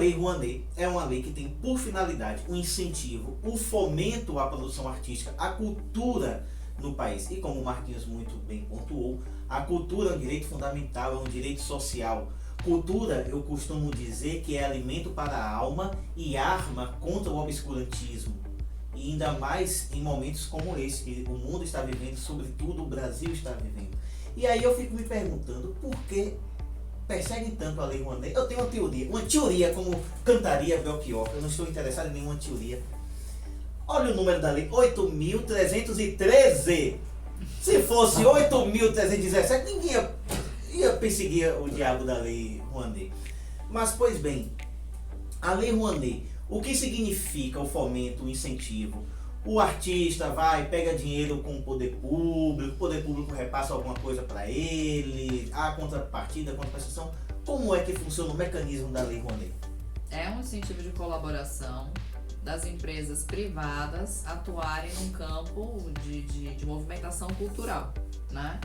Lei Rouanet é uma lei que tem por finalidade o incentivo, o fomento à produção artística, à cultura no país. E como o Marquinhos muito bem pontuou, a cultura é um direito fundamental, é um direito social. Cultura, eu costumo dizer que é alimento para a alma e arma contra o obscurantismo. E ainda mais em momentos como esse, que o mundo está vivendo, sobretudo o Brasil está vivendo. E aí eu fico me perguntando, por que perseguem tanto a Lei Rouanet? Eu tenho uma teoria, como cantaria Belchior, eu não estou interessado em nenhuma teoria. Olha o número da lei, 8.313. Se fosse 8.317, ninguém ia perseguir o diabo da Lei Rouanet. Mas, pois bem, a Lei Rouanet, o que significa o fomento, o incentivo? O artista vai, pega dinheiro com o poder público repassa alguma coisa para ele, há contrapartida, contraprestação. Como é que funciona o mecanismo da Lei Rouanet? É um incentivo de colaboração das empresas privadas atuarem num campo de movimentação cultural, né?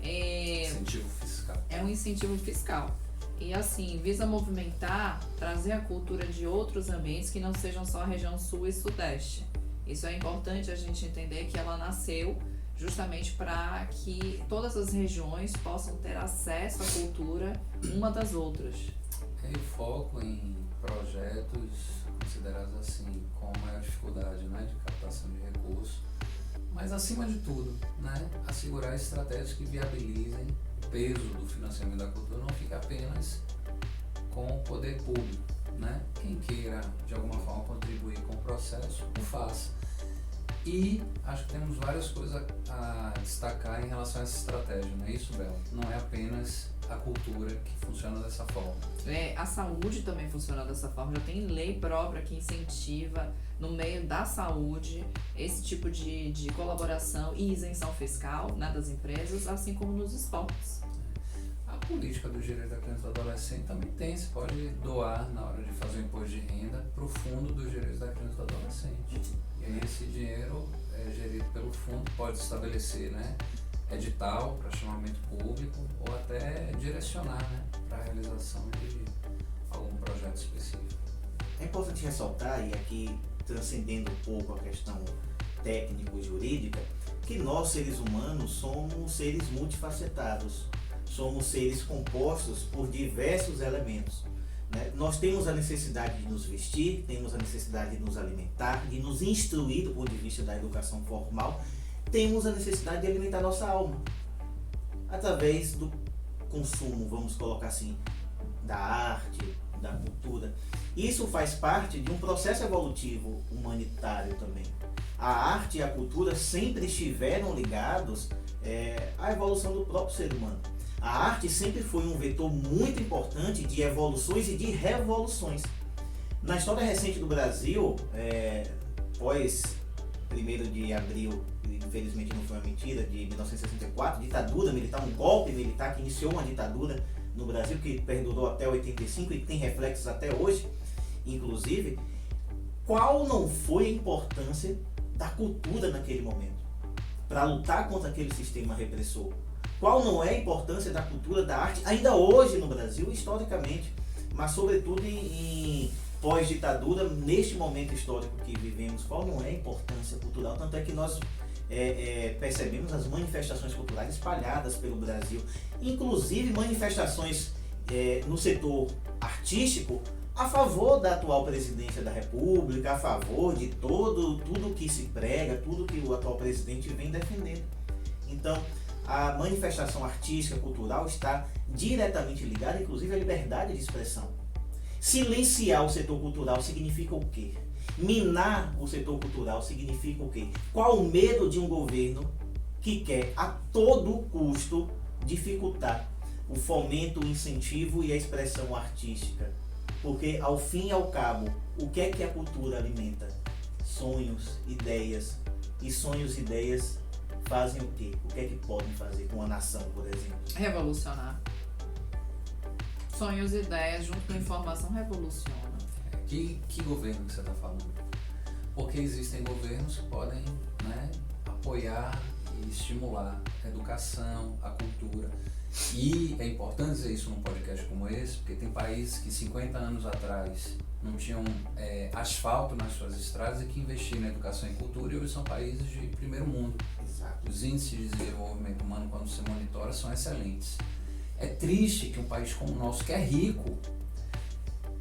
Incentivo fiscal. É um incentivo fiscal. E assim, visa movimentar, trazer a cultura de outros ambientes que não sejam só a região sul e sudeste. Isso é importante a gente entender que ela nasceu justamente para que todas as regiões possam ter acesso à cultura uma das outras. E o foco em projetos considerados assim com maior dificuldade, né, de captação de recursos, mas acima de tudo, né, assegurar estratégias que viabilizem o peso do financiamento da cultura, não fica apenas com o poder público, né? Quem queira de alguma forma contribuir com o processo, o faça. E acho que temos várias coisas a destacar em relação a essa estratégia, não é isso, Bela? Não é apenas a cultura que funciona dessa forma. A saúde também funciona dessa forma, já tem lei própria que incentiva no meio da saúde esse tipo de colaboração e isenção fiscal, né, das empresas, assim como nos esportes. A política do direito da criança e do adolescente também tem, você pode doar na hora de fazer o imposto de renda para o fundo dos direitos da criança e do adolescente. E aí esse dinheiro é gerido pelo fundo, pode estabelecer, né, edital para chamamento público ou até direcionar, né, para a realização de algum projeto específico. É importante ressaltar, e aqui transcendendo um pouco a questão técnico-jurídica, que nós, seres humanos, somos seres multifacetados, somos seres compostos por diversos elementos. Né? Nós temos a necessidade de nos vestir, temos a necessidade de nos alimentar, de nos instruir do ponto de vista da educação formal, temos a necessidade de alimentar nossa alma, através do consumo, vamos colocar assim, da arte, da cultura. Isso faz parte de um processo evolutivo humanitário também. A arte e a cultura sempre estiveram ligados à evolução do próprio ser humano. A arte sempre foi um vetor muito importante de evoluções e de revoluções. Na história recente do Brasil, pós 1º de abril, infelizmente não foi uma mentira, de 1964, ditadura militar, um golpe militar que iniciou uma ditadura no Brasil, que perdurou até 85 e tem reflexos até hoje, inclusive. Qual não foi a importância da cultura naquele momento para lutar contra aquele sistema repressor? Qual não é a importância da cultura, da arte, ainda hoje no Brasil, historicamente, mas sobretudo em pós-ditadura, neste momento histórico que vivemos, qual não é a importância cultural? Tanto é que nós percebemos as manifestações culturais espalhadas pelo Brasil, inclusive manifestações no setor artístico a favor da atual presidência da República, a favor de tudo que se prega, tudo que o atual presidente vem defendendo. Então, a manifestação artística, cultural está diretamente ligada, inclusive, à liberdade de expressão. Silenciar o setor cultural significa o quê? Minar o setor cultural significa o quê? Qual o medo de um governo que quer a todo custo dificultar o fomento, o incentivo e a expressão artística? Porque, ao fim e ao cabo, o que é que a cultura alimenta? Sonhos, ideias. E sonhos e ideias fazem o quê? O que é que podem fazer com a nação, por exemplo? Revolucionar. Sonhos e ideias junto com a informação revoluciona. Que governo que você está falando? Porque existem governos que podem, né, apoiar e estimular a educação, a cultura. E é importante dizer isso num podcast como esse, porque tem países que 50 anos atrás não tinham asfalto nas suas estradas e que investiram na educação e cultura, e hoje são países de primeiro mundo. Exato. Os índices de desenvolvimento humano, quando se monitora, são excelentes. É triste que um país como o nosso, que é rico,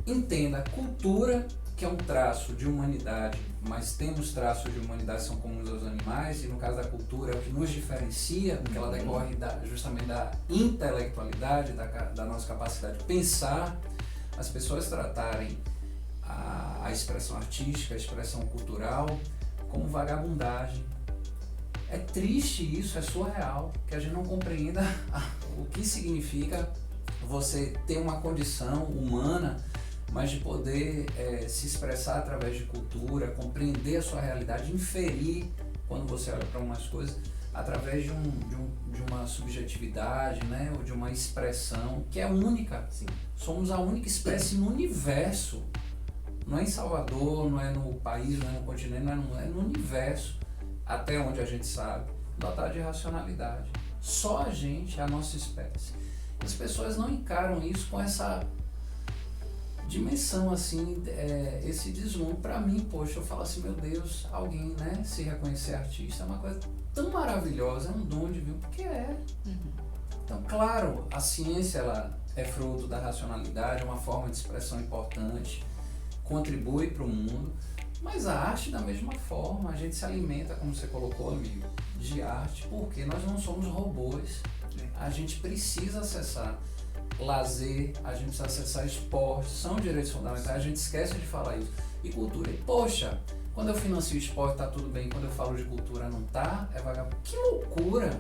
entenda a cultura, que é um traço de humanidade, mas temos traços de humanidade que são comuns aos animais, e no caso da cultura é o que nos diferencia, porque ela decorre justamente da intelectualidade, da nossa capacidade de pensar, as pessoas tratarem a expressão artística, a expressão cultural como vagabundagem. É triste isso, é surreal, que a gente não compreenda o que significa você ter uma condição humana, mas de poder se expressar através de cultura, compreender a sua realidade, inferir quando você olha para umas coisas através de uma subjetividade, né, ou de uma expressão que é única. Sim. Somos a única espécie no universo, não é em Salvador, não é no país, não é no continente, não é no universo, até onde a gente sabe, dotado de racionalidade. Só a gente é a nossa espécie. As pessoas não encaram isso com essa dimensão, assim, esse deslumbre. Para mim, poxa, eu falo assim, meu Deus, alguém, né, se reconhecer artista é uma coisa tão maravilhosa, é um dom divino, porque é. Então, claro, a ciência, ela é fruto da racionalidade, é uma forma de expressão importante, contribui para o mundo, mas a arte da mesma forma, a gente se alimenta, como você colocou, amigo, de arte, porque nós não somos robôs, a gente precisa acessar lazer, a gente precisa acessar esporte, são direitos fundamentais, a gente esquece de falar isso. E cultura, e poxa, quando eu financio esporte tá tudo bem, quando eu falo de cultura não tá, é vagabundo. Que loucura!